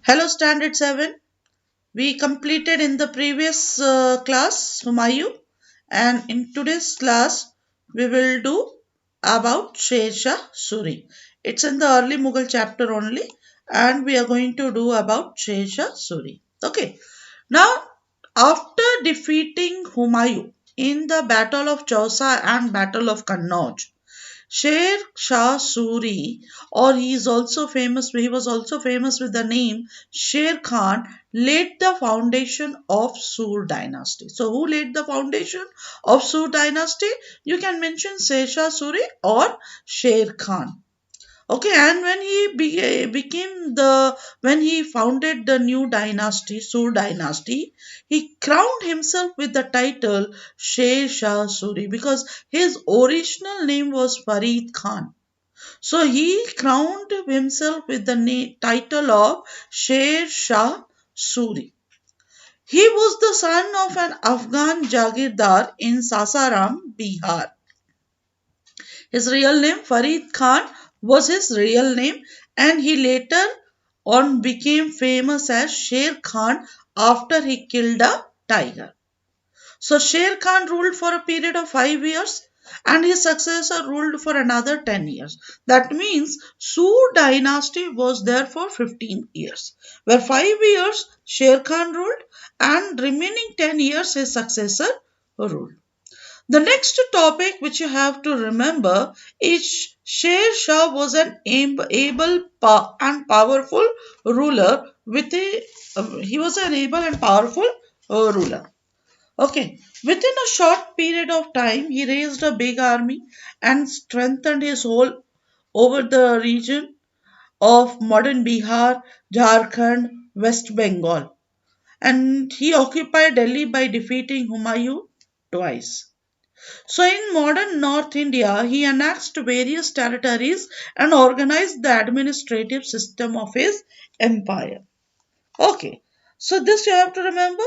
Hello Standard 7. We completed in the previous class Humayun, and in today's class we will do about Sher Shah Suri. It's in the early Mughal chapter only, and we are going to do about Sher Shah Suri. Okay. Now, after defeating Humayun in the Battle of Chausa and Battle of Kannauj, Sher Shah Suri, or he was also famous with the name Sher Khan, laid the foundation of Sur dynasty. So, who laid the foundation of Sur dynasty? You can mention Sher Shah Suri or Sher Khan. Okay, and when he became when he founded the new dynasty, Sur dynasty, he crowned himself with the title Sher Shah Suri because his original name was Farid Khan. So he crowned himself with the title of Sher Shah Suri. He was the son of an Afghan Jagirdar in Sasaram, Bihar. His real name, Farid Khan, was his real name, and he later on became famous as Sher Khan after he killed a tiger. So Sher Khan ruled for a period of 5 years and his successor ruled for another 10 years. That means Sur dynasty was there for 15 years, where 5 years Sher Khan ruled and remaining 10 years his successor ruled. The next topic which you have to remember is Sher Shah was an able and powerful ruler he was an able and powerful ruler. Okay, within a short period of time, he raised a big army and strengthened his hold over the region of modern Bihar, Jharkhand, West Bengal, and he occupied Delhi by defeating Humayun twice. So, in modern North India, he annexed various territories and organized the administrative system of his empire. Okay, so this you have to remember.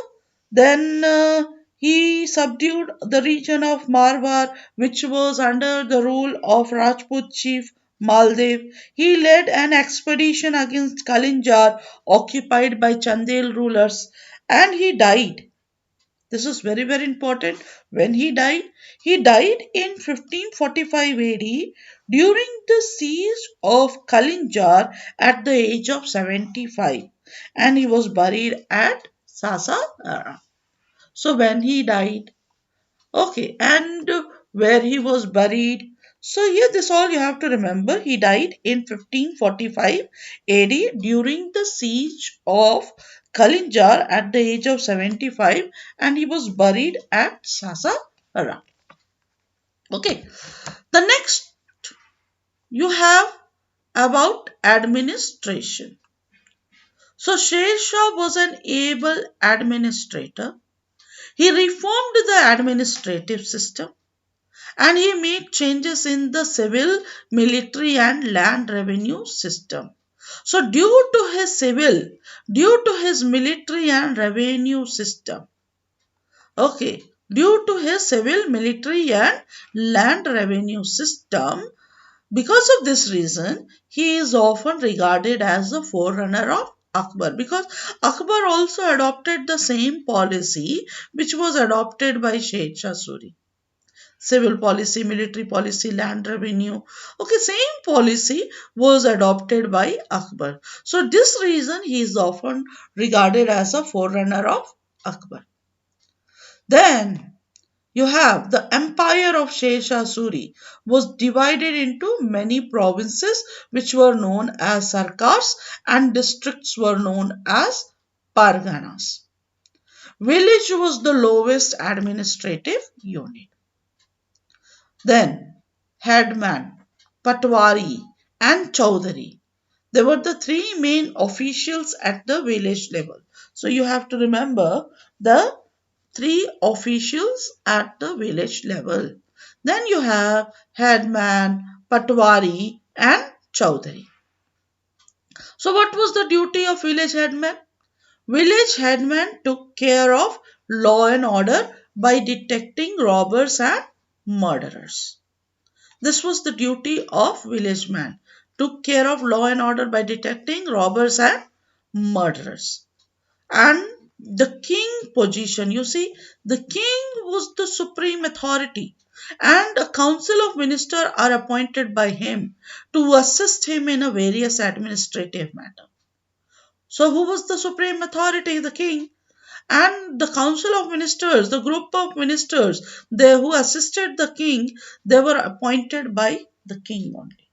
Then he subdued the region of Marwar, which was under the rule of Rajput chief Maldev. He led an expedition against Kalinjar, occupied by Chandel rulers, and he died. This is very, very important. When he died in 1545 AD during the siege of Kalinjar at the age of 75, and he was buried at Sasara. So when he died, okay, and where he was buried. So here this all you have to remember. He died in 1545 AD during the siege of Kalinjar at the age of 75 and he was buried at Sasara. Okay. The next you have about administration. So Sher Shah was an able administrator. He reformed the administrative system and he made changes in the civil, military and land revenue system. So due to his military and revenue system, okay, due to his civil, military and land revenue system, because of this reason, he is often regarded as the forerunner of Akbar because Akbar also adopted the same policy which was adopted by Sher Shah Suri. Civil policy, military policy, land revenue. Okay, same policy was adopted by Akbar. So this reason he is often regarded as a forerunner of Akbar. Then you have the empire of Sher Shah Suri was divided into many provinces which were known as sarkars and districts were known as parganas. Village was the lowest administrative unit. Then headman, patwari and chaudhary. They were the three main officials at the village level. So you have to remember the three officials at the village level. Then you have headman, patwari and chaudhary. So what was the duty of village headman? Village headman took care of law and order by detecting robbers and murderers. This was the duty of village man. Took care of law and order by detecting robbers and murderers. And the king position, you see, the king was the supreme authority, and a council of ministers are appointed by him to assist him in a various administrative matter. So who was the supreme authority? The king. And the council of ministers, the group of ministers they who assisted the king, they were appointed by the king only.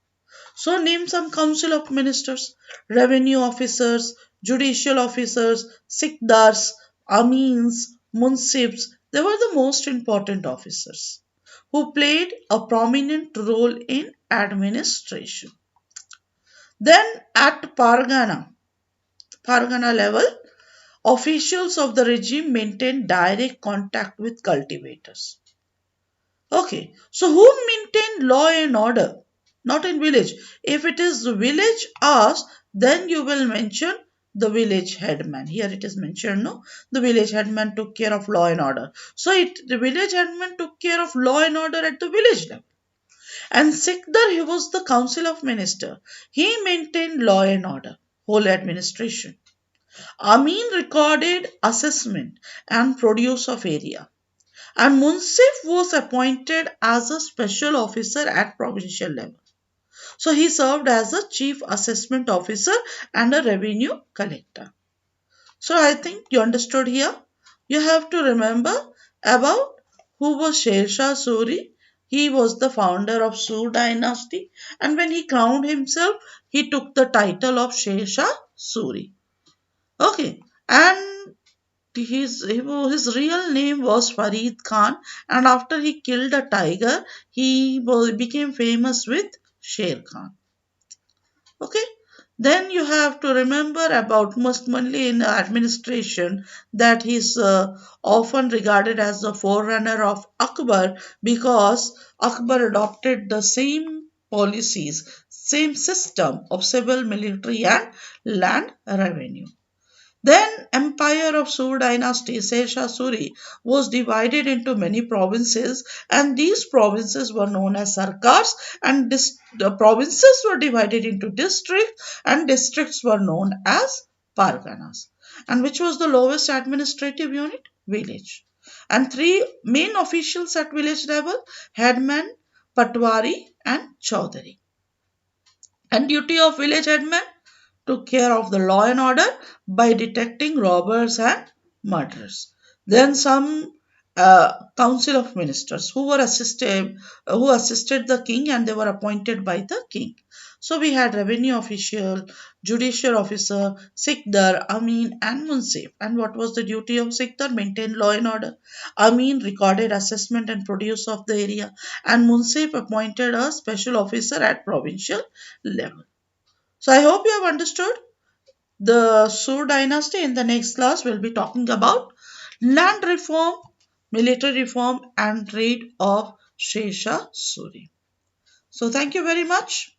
So name some council of ministers: revenue officers, judicial officers, sikdars, amins, munsibs. They were the most important officers who played a prominent role in administration. Then at Pargana level, officials of the regime maintained direct contact with cultivators. Okay, so who maintained law and order? Not in village. If it is the village asked, then you will mention the village headman. Here it is mentioned, no? The village headman took care of law and order. So the village headman took care of law and order at the village level. And Sikdar, he was the council of minister. He maintained law and order, whole administration. Amin recorded assessment and produce of area. And Munsif was appointed as a special officer at provincial level. So he served as a chief assessment officer and a revenue collector. So I think you understood here. You have to remember about who was Sher Shah Suri. He was the founder of Sur dynasty, and when he crowned himself, he took the title of Sher Shah Suri. Okay, and his real name was Farid Khan, and after he killed a tiger, he became famous with Sher Khan. Okay, then you have to remember about Mustmanli in administration, that he's often regarded as the forerunner of Akbar, because Akbar adopted the same policies, same system of civil, military, and land revenue. Then empire of Sur dynasty, Sher Shah Suri, was divided into many provinces, and these provinces were known as sarkars, and the provinces were divided into districts, and districts were known as parganas. And which was the lowest administrative unit? Village. And three main officials at village level: headman, patwari, and chaudhary. And duty of village headman: took care of the law and order by detecting robbers and murderers. Then some council of ministers who assisted the king, and they were appointed by the king. So we had revenue official, judicial officer, Sikdar, Amin, and Munsif. And what was the duty of Sikdar? Maintain law and order. Amin recorded assessment and produce of the area, and Munsif appointed a special officer at provincial level. So I hope you have understood the Sur dynasty. In the next class, we'll be talking about land reform, military reform, and reign of Sher Shah Suri. So thank you very much.